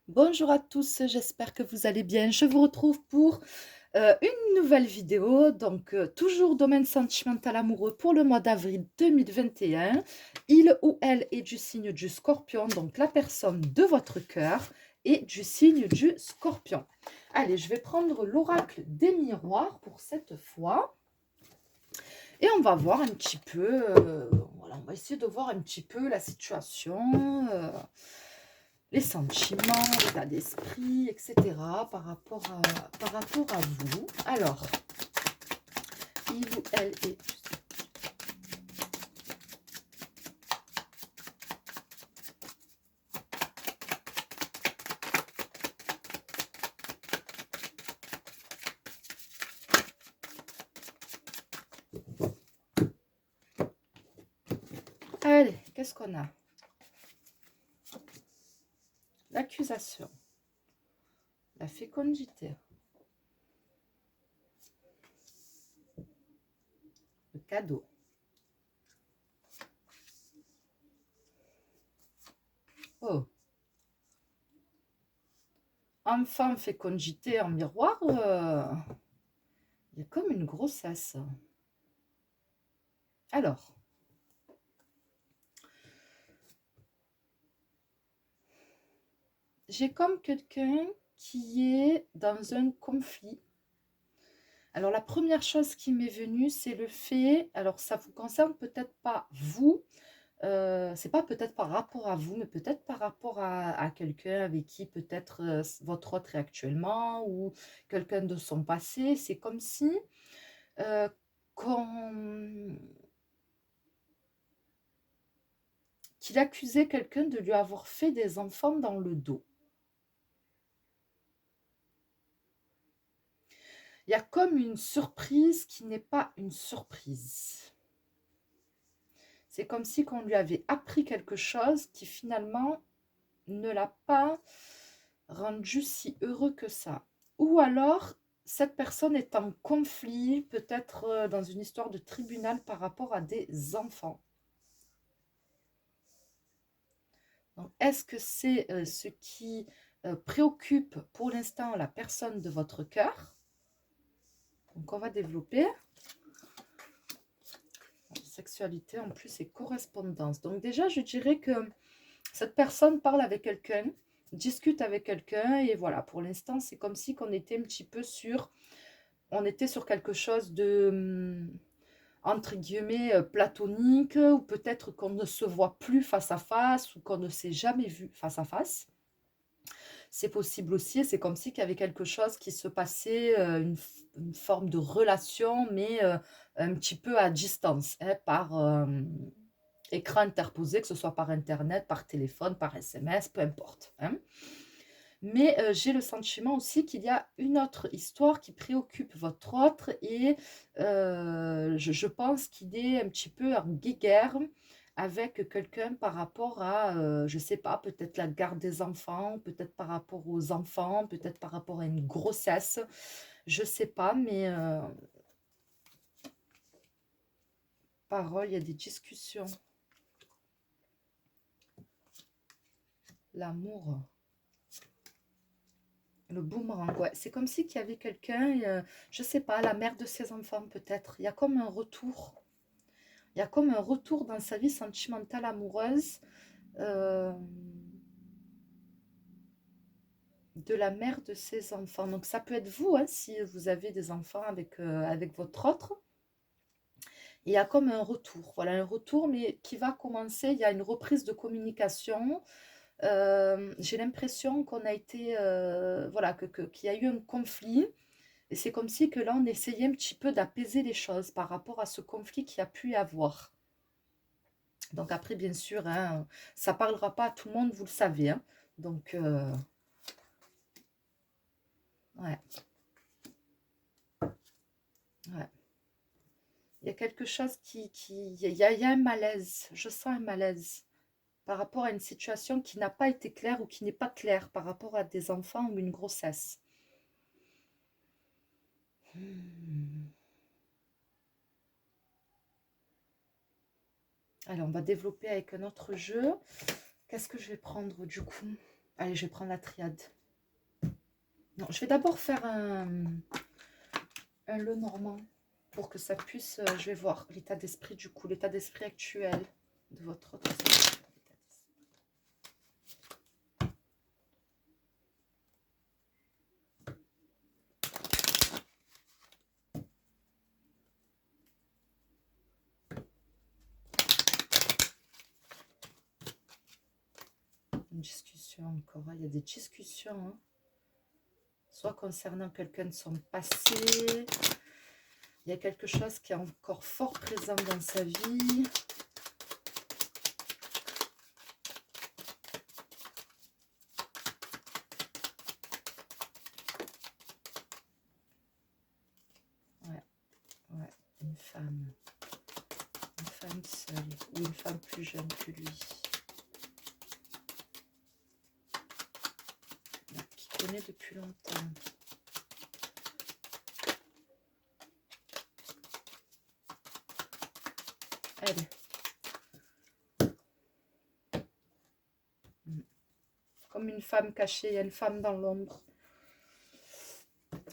Bonjour à tous, j'espère que vous allez bien. Je vous retrouve pour une nouvelle vidéo, donc toujours domaine sentimental amoureux pour le mois d'avril 2021. Il ou elle est du signe du Scorpion, donc la personne de votre cœur est du signe du Scorpion. Allez, je vais prendre l'oracle des miroirs pour cette fois. Et on va voir un petit peu, voilà, on va essayer de voir un petit peu la situation, les sentiments, l'état d'esprit, etc. par rapport à vous. Alors, il ou elle est... Allez, qu'est-ce qu'on a? L'accusation, la fécondité, le cadeau. Oh, enfant, fécondité en miroir, il y a comme une grossesse. Alors, j'ai comme quelqu'un qui est dans un conflit. Alors, la première chose qui m'est venue, c'est le fait, alors ça vous concerne peut-être pas vous, c'est pas peut-être par rapport à vous, mais peut-être par rapport à quelqu'un avec qui peut-être votre autre est actuellement ou quelqu'un de son passé. C'est comme si euh, qu'on- qu'il accusait quelqu'un de lui avoir fait des enfants dans le dos. Il y a comme une surprise qui n'est pas une surprise. C'est comme si qu'on lui avait appris quelque chose qui finalement ne l'a pas rendu si heureux que ça. Ou alors, cette personne est en conflit, peut-être dans une histoire de tribunal par rapport à des enfants. Donc, est-ce que c'est ce qui préoccupe pour l'instant la personne de votre cœur? Donc, on va développer. Sexualité, en plus, et correspondance. Donc, déjà, je dirais que cette personne parle avec quelqu'un, discute avec quelqu'un, et voilà, pour l'instant, c'est comme si qu'on était un petit peu sur... On était sur quelque chose de... entre guillemets, platonique, ou peut-être qu'on ne se voit plus face à face, ou qu'on ne s'est jamais vu face à face. C'est possible aussi, et c'est comme si qu'il y avait quelque chose qui se passait, une forme de relation, mais un petit peu à distance, hein, par écran interposé, que ce soit par Internet, par téléphone, par SMS, peu importe. Hein. Mais j'ai le sentiment aussi qu'il y a une autre histoire qui préoccupe votre autre et je pense qu'il est un petit peu en guéguerre avec quelqu'un par rapport à, je ne sais pas, peut-être la garde des enfants, peut-être par rapport aux enfants, peut-être par rapport à une grossesse, je ne sais pas, mais parole, il y a des discussions. L'amour. Le boomerang, ouais. C'est comme si qu'il y avait quelqu'un, je sais pas, la mère de ses enfants peut-être. Il y a comme un retour. Il y a comme un retour dans sa vie sentimentale amoureuse euh, de la mère de ses enfants. Donc ça peut être vous, hein, si vous avez des enfants avec votre autre. Il y a comme un retour, voilà, un retour, mais qui va commencer. Il y a une reprise de communication. J'ai l'impression qu'on a été, voilà, qu'il y a eu un conflit. Et c'est comme si que là, on essayait un petit peu d'apaiser les choses par rapport à ce conflit qu'il y a pu y avoir. Donc après, bien sûr, hein, ça ne parlera pas à tout le monde, vous le savez. Hein. Donc, ouais, ouais. Il y a quelque chose il y a un malaise. Je sens un malaise par rapport à une situation qui n'a pas été claire ou qui n'est pas claire par rapport à des enfants ou une grossesse. Hmm. Allez, on va développer avec un autre jeu. Qu'est-ce que je vais prendre du coup? Allez, je vais prendre la triade. Non, je vais d'abord faire un Lenormand pour que ça puisse... je vais voir l'état d'esprit du coup, l'état d'esprit actuel de votre autre. Une discussion encore, il y a des discussions, hein. Soit concernant quelqu'un de son passé, il y a quelque chose qui est encore fort présent dans sa vie. Ouais, une femme seule ou une femme plus jeune que lui. Qui connaît depuis longtemps. Allez. Comme une femme cachée, il y a une femme dans l'ombre.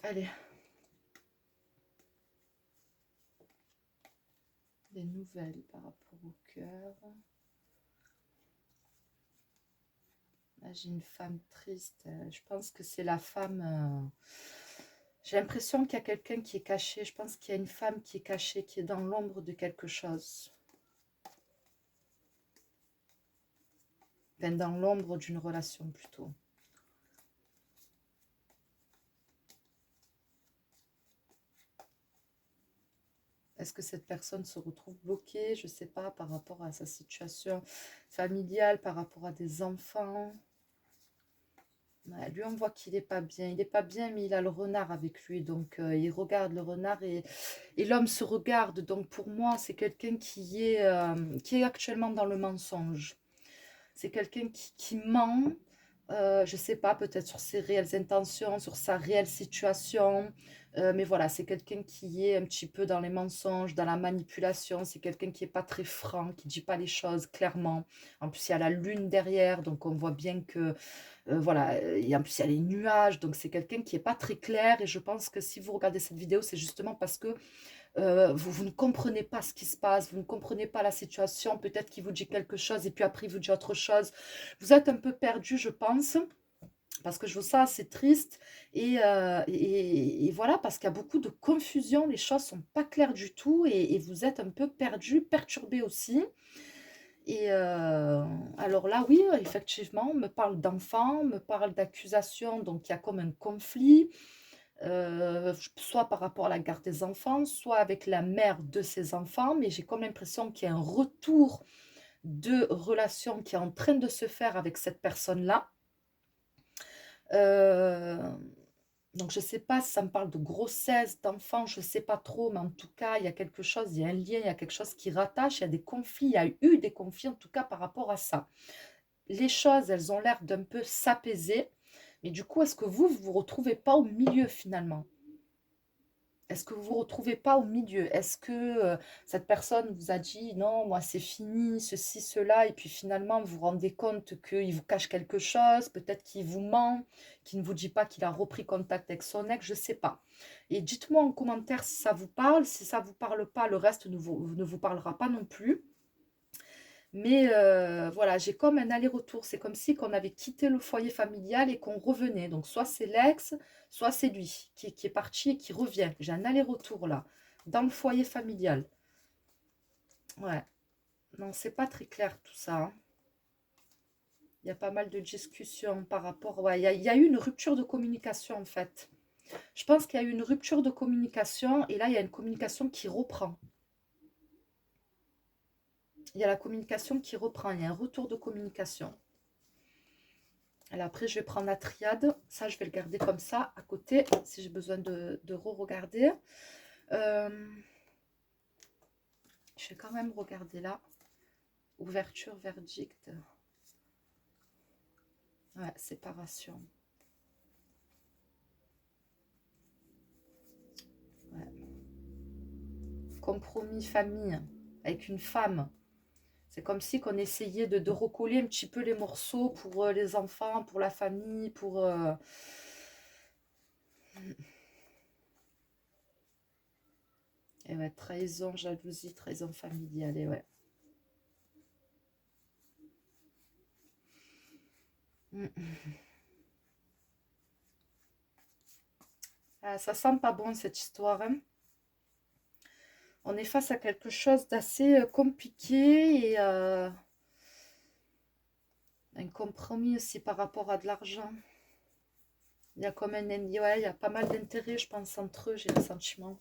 Allez. Des nouvelles par rapport au cœur. Là, j'ai une femme triste. Je pense que c'est la femme... j'ai l'impression qu'il y a quelqu'un qui est caché. Je pense qu'il y a une femme qui est cachée, qui est dans l'ombre de quelque chose. Enfin, dans l'ombre d'une relation plutôt. Est-ce que cette personne se retrouve bloquée, je ne sais pas, par rapport à sa situation familiale, par rapport à des enfants. Ouais, lui, on voit qu'il n'est pas bien. Il n'est pas bien, mais il a le renard avec lui. Donc, il regarde le renard et l'homme se regarde. Donc, pour moi, c'est quelqu'un qui est actuellement dans le mensonge. C'est quelqu'un qui ment, je ne sais pas, peut-être sur ses réelles intentions, sur sa réelle situation. Mais voilà, c'est quelqu'un qui est un petit peu dans les mensonges, dans la manipulation. C'est quelqu'un qui n'est pas très franc, qui ne dit pas les choses clairement. En plus, il y a la lune derrière, donc on voit bien que, voilà, et en plus, il y a les nuages. Donc, c'est quelqu'un qui n'est pas très clair. Et je pense que si vous regardez cette vidéo, c'est justement parce que vous ne comprenez pas ce qui se passe, vous ne comprenez pas la situation, peut-être qu'il vous dit quelque chose et puis après il vous dit autre chose. Vous êtes un peu perdu, je pense, parce que je vois ça assez triste et voilà, parce qu'il y a beaucoup de confusion, les choses sont pas claires du tout et vous êtes un peu perdu, perturbé aussi. Et alors là, oui, effectivement, on me parle d'enfants, on me parle d'accusations, donc il y a comme un conflit. Soit par rapport à la garde des enfants, soit avec la mère de ses enfants, mais j'ai comme l'impression qu'il y a un retour de relation qui est en train de se faire avec cette personne-là. Euh, donc je ne sais pas si ça me parle de grossesse, d'enfant, je ne sais pas trop, mais en tout cas, il y a quelque chose, il y a un lien, il y a quelque chose qui rattache, il y a des conflits, il y a eu des conflits en tout cas par rapport à ça. Les choses, elles ont l'air d'un peu s'apaiser, mais du coup, est-ce que vous vous retrouvez pas au milieu finalement? Est-ce que vous ne vous retrouvez pas au milieu? Est-ce que cette personne vous a dit non, moi c'est fini, ceci, cela, et puis finalement vous vous rendez compte qu'il vous cache quelque chose, peut-être qu'il vous ment, qu'il ne vous dit pas qu'il a repris contact avec son ex, je ne sais pas. Et dites-moi en commentaire si ça vous parle, si ça ne vous parle pas, le reste ne vous parlera pas non plus. Mais voilà, j'ai comme un aller-retour. C'est comme si qu'on avait quitté le foyer familial et qu'on revenait. Donc, soit c'est l'ex, soit c'est lui qui est parti et qui revient. J'ai un aller-retour là, dans le foyer familial. Ouais, non, c'est pas très clair tout ça, hein. Il y a pas mal de discussions par rapport... Ouais, il y a eu une rupture de communication en fait. Je pense qu'il y a eu une rupture de communication et là, il y a une communication qui reprend. Il y a la communication qui reprend. Il y a un retour de communication. Alors après, je vais prendre la triade. Ça, je vais le garder comme ça, à côté, si j'ai besoin de re-regarder. Je vais quand même regarder là. Ouverture, verdict. Ouais, séparation. Ouais. Compromis, famille, avec une femme. C'est comme si qu'on essayait de recoller un petit peu les morceaux pour les enfants, pour la famille, pour... Et ouais, trahison, jalousie, trahison familiale, et ouais. Mm. Ah, ça sent pas bon cette histoire, hein. On est face à quelque chose d'assez compliqué et un compromis aussi par rapport à de l'argent. Il y a comme ouais, il y a pas mal d'intérêts, je pense, entre eux, j'ai le sentiment.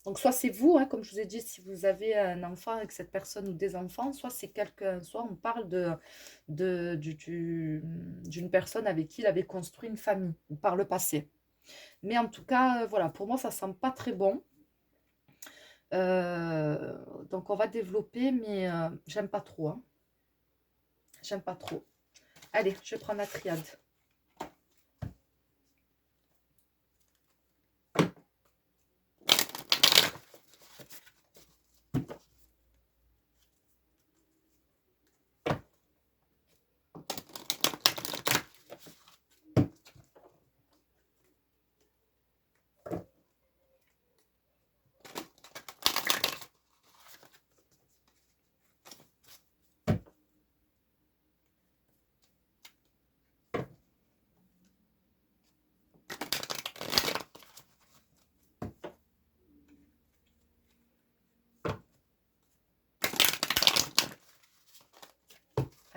Donc, soit c'est vous, hein, comme je vous ai dit, si vous avez un enfant avec cette personne ou des enfants, soit c'est quelqu'un, soit on parle d'une personne avec qui il avait construit une famille par le passé. Mais en tout cas, voilà, pour moi, ça sent pas très bon. Euh, donc, on va développer, mais j'aime pas trop, hein. J'aime pas trop. Allez, je vais prendre la triade.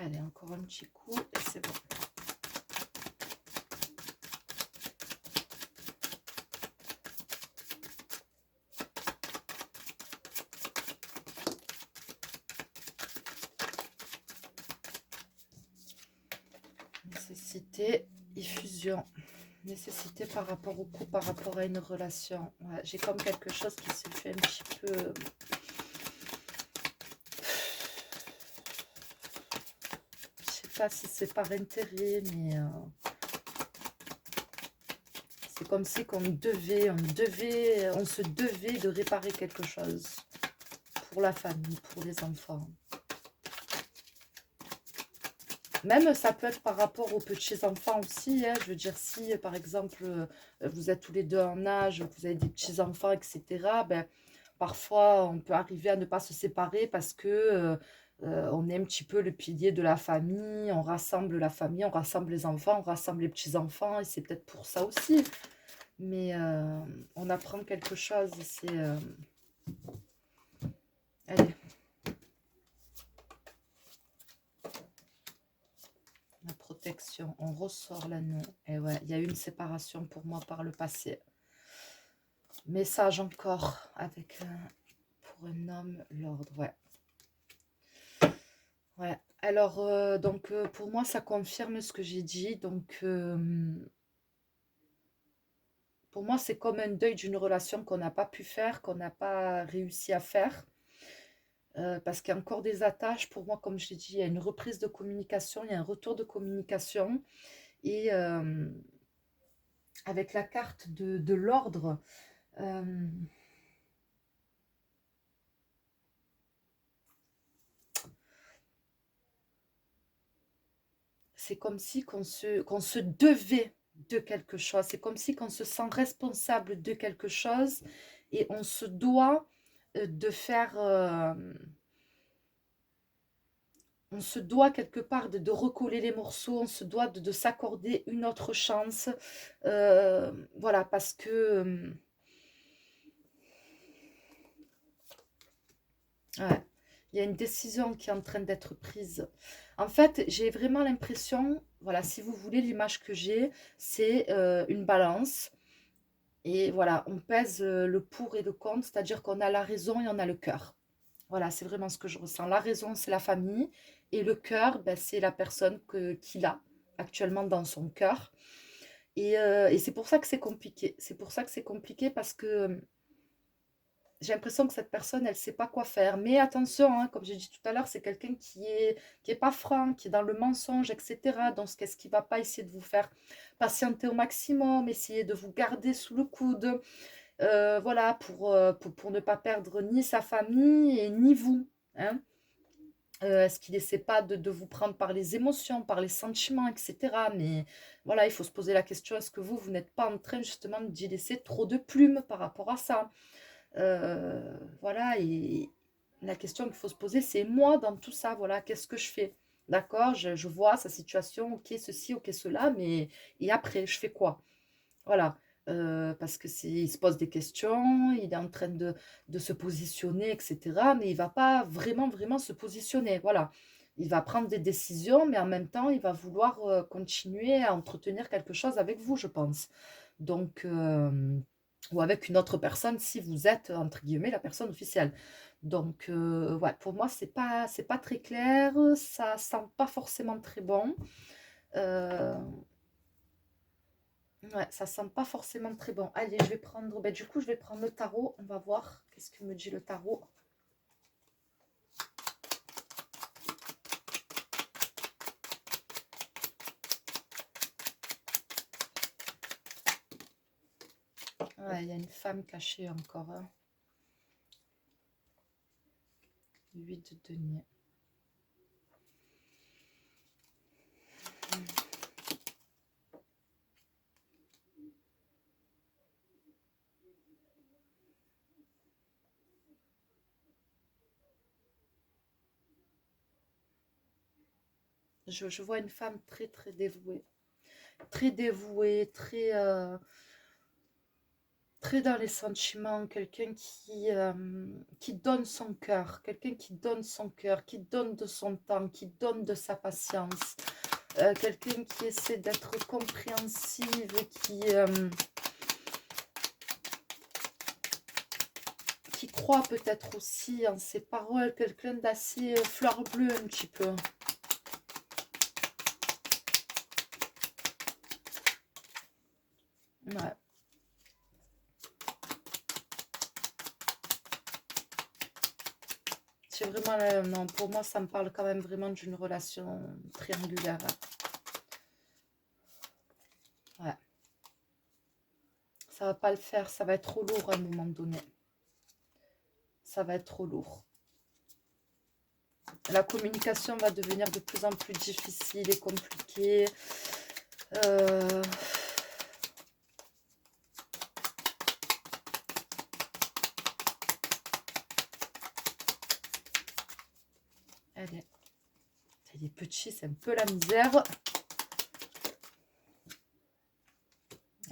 Allez, encore un petit coup et c'est bon. Nécessité, effusion. Nécessité par rapport au couple, par rapport à une relation. Ouais, j'ai comme quelque chose qui se fait un petit peu... Je sais pas si c'est par intérêt, mais c'est comme si on se devait de réparer quelque chose pour la famille, pour les enfants. Même ça peut être par rapport aux petits-enfants aussi, hein. Je veux dire, si par exemple, vous êtes tous les deux en âge, que vous avez des petits-enfants, etc., ben, parfois on peut arriver à ne pas se séparer parce que on est un petit peu le pilier de la famille, on rassemble la famille, on rassemble les enfants, on rassemble les petits-enfants, et c'est peut-être pour ça aussi. Mais on apprend quelque chose, c'est... Allez, la protection, on ressort l'anneau. Et ouais, il y a eu une séparation pour moi par le passé. Message encore avec pour un homme, l'ordre, ouais. Ouais, alors donc pour moi ça confirme ce que j'ai dit. Donc pour moi c'est comme un deuil d'une relation qu'on n'a pas pu faire, qu'on n'a pas réussi à faire. Parce qu'il y a encore des attaches. Pour moi, comme je l'ai dit, il y a une reprise de communication, il y a un retour de communication. Et avec la carte de l'ordre, euh, c'est comme si qu'on se devait de quelque chose. C'est comme si qu'on se sent responsable de quelque chose et on se doit de faire... on se doit quelque part de recoller les morceaux, on se doit de s'accorder une autre chance. Voilà, parce que... ouais, il y a une décision qui est en train d'être prise. En fait, j'ai vraiment l'impression, voilà, si vous voulez, l'image que j'ai, c'est une balance. Et voilà, on pèse le pour et le contre, c'est-à-dire qu'on a la raison et on a le cœur. Voilà, c'est vraiment ce que je ressens. La raison, c'est la famille, et le cœur, ben, c'est la personne qu'il a actuellement dans son cœur. Et c'est pour ça que c'est compliqué. C'est pour ça que c'est compliqué parce que j'ai l'impression que cette personne, elle ne sait pas quoi faire. Mais attention, hein, comme j'ai dit tout à l'heure, c'est quelqu'un qui est pas franc, qui est dans le mensonge, etc. Donc, qu'est-ce qui ne va pas essayer de vous faire patienter au maximum, essayer de vous garder sous le coude, voilà, pour ne pas perdre ni sa famille et ni vous, hein. Est-ce qu'il essaie pas de vous prendre par les émotions, par les sentiments, etc. Mais voilà, il faut se poser la question, est-ce que vous n'êtes pas en train justement d'y laisser trop de plumes par rapport à ça? Voilà, et la question qu'il faut se poser, c'est moi dans tout ça, voilà, qu'est-ce que je fais? D'accord, je vois sa situation, ok, ceci, ok, cela, mais et après, je fais quoi? Voilà, parce que il se pose des questions, il est en train de se positionner, etc. Mais il va pas vraiment, vraiment se positionner. Voilà, il va prendre des décisions, mais en même temps, il va vouloir continuer à entretenir quelque chose avec vous, je pense. Donc, ou avec une autre personne si vous êtes, entre guillemets, la personne officielle. Donc, ouais, pour moi, c'est pas très clair, ça sent pas forcément très bon. Euh, Ouais, ça sent pas forcément très bon. Allez, je vais prendre. Ben, du coup, je vais prendre le tarot. On va voir qu'est-ce que me dit le tarot. Ouais, il y a une femme cachée encore. Hein. 8 de denier. Je vois une femme très, très dévouée. Très dévouée, très, très dans les sentiments. Quelqu'un qui donne son cœur. Quelqu'un qui donne son cœur, qui donne de son temps, qui donne de sa patience. Quelqu'un qui essaie d'être compréhensive, qui croit peut-être aussi en ses paroles, quelqu'un d'assez fleur bleue un petit peu. Ouais. C'est vraiment, non, pour moi, ça me parle quand même vraiment d'une relation triangulaire. Ouais. Ça va pas le faire, ça va être trop lourd à un moment donné. Ça va être trop lourd. La communication va devenir de plus en plus difficile et compliquée. Euh... Elle est petite, c'est un peu la misère.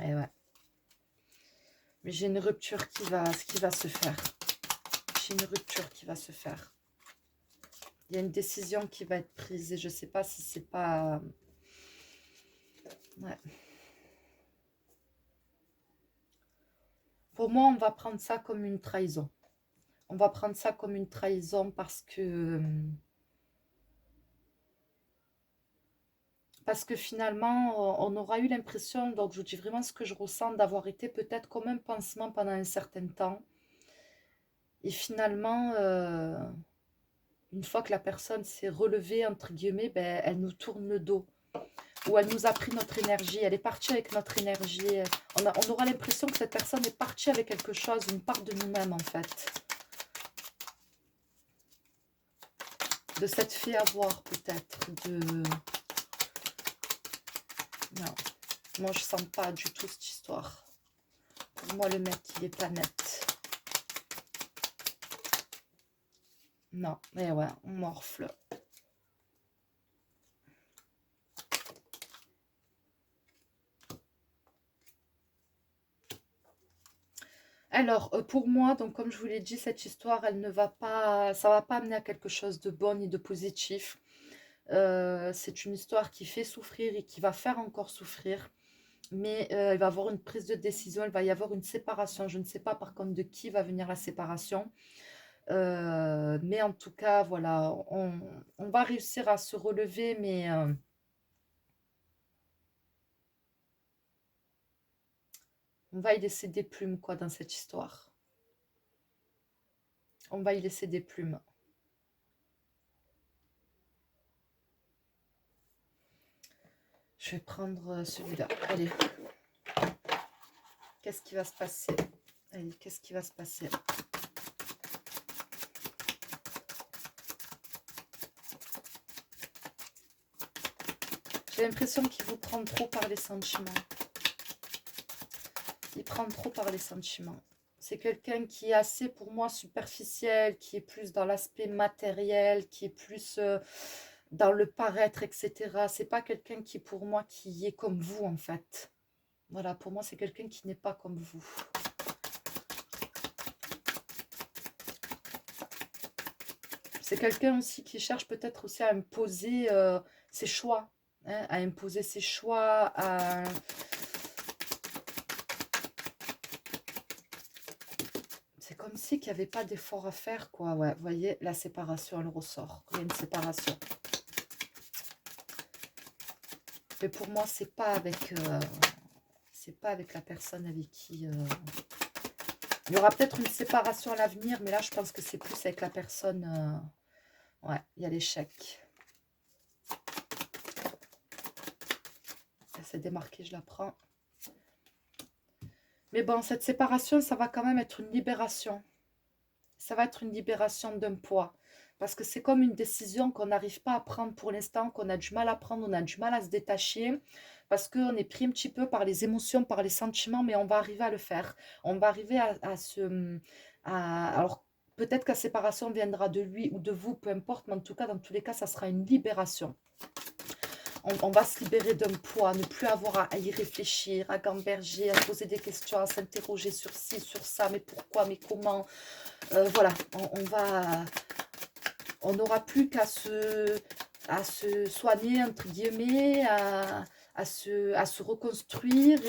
Et ouais. Mais j'ai une rupture qui va se faire. J'ai une rupture qui va se faire. Il y a une décision qui va être prise et je ne sais pas si c'est pas... Ouais. Pour moi, on va prendre ça comme une trahison. On va prendre ça comme une trahison parce que finalement, on aura eu l'impression, donc je vous dis vraiment ce que je ressens, d'avoir été peut-être comme un pansement pendant un certain temps. Et finalement, une fois que la personne s'est relevée, entre guillemets, ben, elle nous tourne le dos. Ou elle nous a pris notre énergie, elle est partie avec notre énergie. On aura l'impression que cette personne est partie avec quelque chose, une part de nous-mêmes en fait. De s'être fait avoir peut-être. Non, moi je sens pas du tout cette histoire. Pour moi le mec il est pas net. Non, mais ouais, on morfle. Alors, pour moi, donc comme je vous l'ai dit, cette histoire, elle ne va pas, ça va pas amener à quelque chose de bon ni de positif. C'est une histoire qui fait souffrir et qui va faire encore souffrir. Mais il va y avoir une prise de décision, il va y avoir une séparation. Je ne sais pas par contre de qui va venir la séparation. Mais en tout cas, voilà, on va réussir à se relever, mais on va y laisser des plumes, quoi, dans cette histoire. On va y laisser des plumes. Je vais prendre celui-là. Allez, qu'est-ce qui va se passer? Allez, qu'est-ce qui va se passer? J'ai l'impression qu'il vous prend trop par les sentiments. Il prend trop par les sentiments. C'est quelqu'un qui est assez, pour moi, superficiel, qui est plus dans l'aspect matériel, qui est plus dans le paraître, etc. C'est pas quelqu'un qui, pour moi, qui est comme vous, en fait. Voilà, pour moi, c'est quelqu'un qui n'est pas comme vous. C'est quelqu'un aussi qui cherche peut-être aussi à imposer ses choix. Hein, à imposer ses choix, à... C'est comme si qu'il n'y avait pas d'effort à faire, quoi. Ouais, vous voyez, la séparation, elle ressort. Il y a une séparation. Mais pour moi, c'est pas avec la personne avec qui... Il y aura peut-être une séparation à l'avenir, mais là, je pense que c'est plus avec la personne... Ouais, il y a l'échec. Elle s'est démarquée, je la prends. Mais bon, cette séparation, ça va quand même être une libération. Ça va être une libération d'un poids. Parce que c'est comme une décision qu'on n'arrive pas à prendre pour l'instant, qu'on a du mal à prendre, on a du mal à se détacher. Parce qu'on est pris un petit peu par les émotions, par les sentiments, mais on va arriver à le faire. On va arriver à se... alors, peut-être que la séparation viendra de lui ou de vous, peu importe, mais en tout cas, dans tous les cas, ça sera une libération. On va se libérer d'un poids, ne plus avoir à y réfléchir, à gamberger, à se poser des questions, à s'interroger sur ci, sur ça, mais pourquoi, mais comment. Voilà, on n'aura plus qu'à à se soigner, entre guillemets, à se reconstruire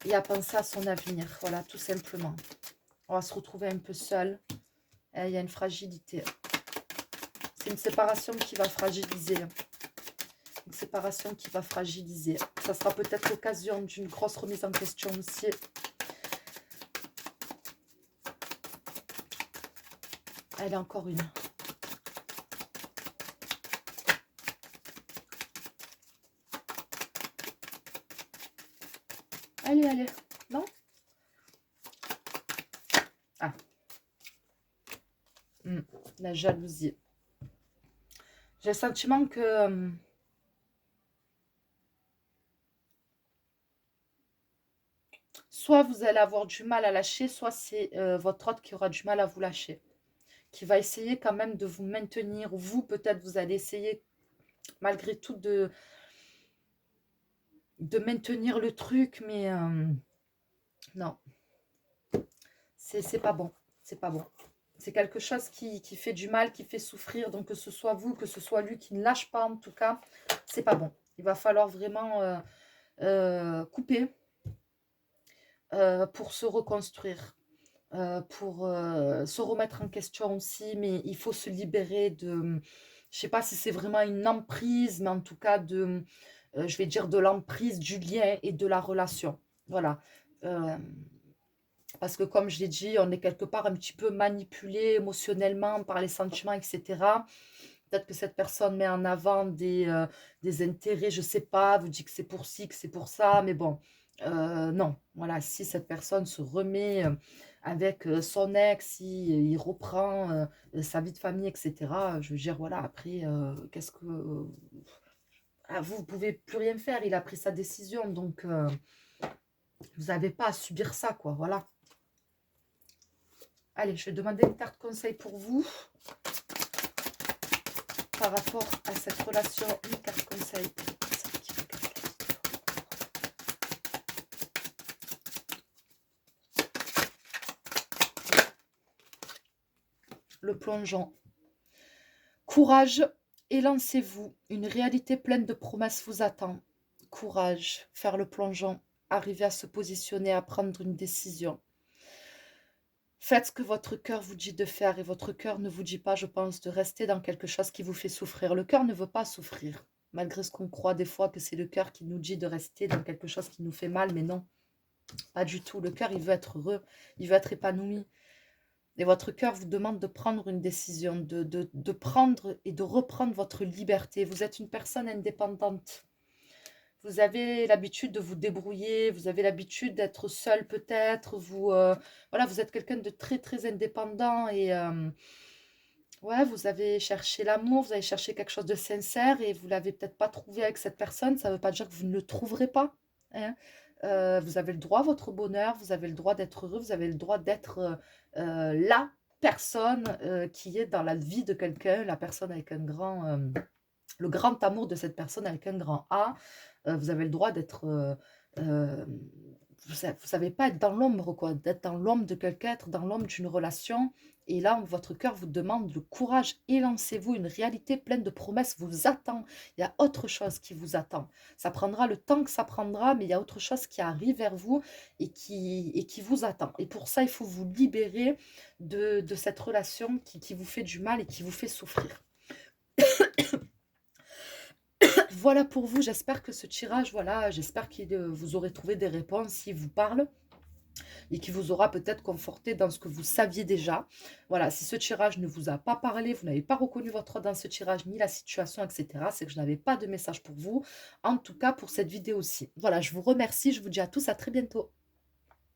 et à penser à son avenir. Voilà, tout simplement. On va se retrouver un peu seul. Il y a une fragilité. C'est une séparation qui va fragiliser. Une séparation qui va fragiliser. Ça sera peut-être l'occasion d'une grosse remise en question aussi. Elle est encore une. Allez, allez. Non? Ah. La jalousie. J'ai le sentiment que... soit vous allez avoir du mal à lâcher, soit c'est votre autre qui aura du mal à vous lâcher. Qui va essayer quand même de vous maintenir. Vous, peut-être, vous allez essayer, malgré tout, de maintenir le truc. Mais non, c'est pas bon. C'est pas bon. C'est quelque chose qui fait du mal, qui fait souffrir. Donc, que ce soit vous, que ce soit lui qui ne lâche pas, en tout cas, c'est pas bon. Il va falloir vraiment couper pour se reconstruire. Pour se remettre en question aussi, mais il faut se libérer de, je sais pas si c'est vraiment une emprise, mais en tout cas de, je vais dire de l'emprise du lien et de la relation. Voilà. Euh, Parce que comme je l'ai dit, on est quelque part un petit peu manipulé émotionnellement par les sentiments, etc. Peut-être que cette personne met en avant des intérêts, je sais pas, vous dit que c'est pour ci, que c'est pour ça, mais bon, non. Voilà, si cette personne se remet avec son ex, si il reprend sa vie de famille, etc., je veux dire, voilà, après, qu'est-ce que... ah, vous ne pouvez plus rien faire, il a pris sa décision, donc vous n'avez pas à subir ça, quoi, voilà. Allez, je vais demander une carte conseil pour vous. Par rapport à cette relation, une carte conseil. Le plongeon. Courage et lancez-vous. Une réalité pleine de promesses vous attend. Courage, faire le plongeon, arriver à se positionner, à prendre une décision. Faites ce que votre cœur vous dit de faire et votre cœur ne vous dit pas, je pense, de rester dans quelque chose qui vous fait souffrir. Le cœur ne veut pas souffrir, malgré ce qu'on croit des fois que c'est le cœur qui nous dit de rester dans quelque chose qui nous fait mal, mais non, pas du tout. Le cœur, il veut être heureux, il veut être épanoui. Et votre cœur vous demande de prendre une décision, de prendre et de reprendre votre liberté. Vous êtes une personne indépendante. Vous avez l'habitude de vous débrouiller, vous avez l'habitude d'être seul peut-être. Voilà, vous êtes quelqu'un de très, très indépendant et Ouais, vous avez cherché l'amour, vous avez cherché quelque chose de sincère et vous l'avez peut-être pas trouvé avec cette personne. Ça ne veut pas dire que vous ne le trouverez pas, hein. Vous avez le droit à votre bonheur, vous avez le droit d'être heureux, vous avez le droit d'être, la personne, qui est dans la vie de quelqu'un, la personne avec un grand, le grand amour de cette personne avec un grand A. Vous avez le droit d'être, vous savez pas être dans l'ombre, quoi, d'être dans l'ombre de quelqu'un, être dans l'ombre d'une relation. Et là, votre cœur vous demande le courage, élancez-vous, une réalité pleine de promesses vous attend. Il y a autre chose qui vous attend. Ça prendra le temps que ça prendra, mais il y a autre chose qui arrive vers vous et qui vous attend. Et pour ça, il faut vous libérer de cette relation qui vous fait du mal et qui vous fait souffrir. Voilà pour vous, j'espère que ce tirage, voilà, j'espère que vous aurez trouvé des réponses s'il vous parle et qui vous aura peut-être conforté dans ce que vous saviez déjà. Voilà, si ce tirage ne vous a pas parlé, vous n'avez pas reconnu votre dans ce tirage, ni la situation, etc., c'est que je n'avais pas de message pour vous, en tout cas pour cette vidéo-ci. Voilà, je vous remercie, je vous dis à tous à très bientôt.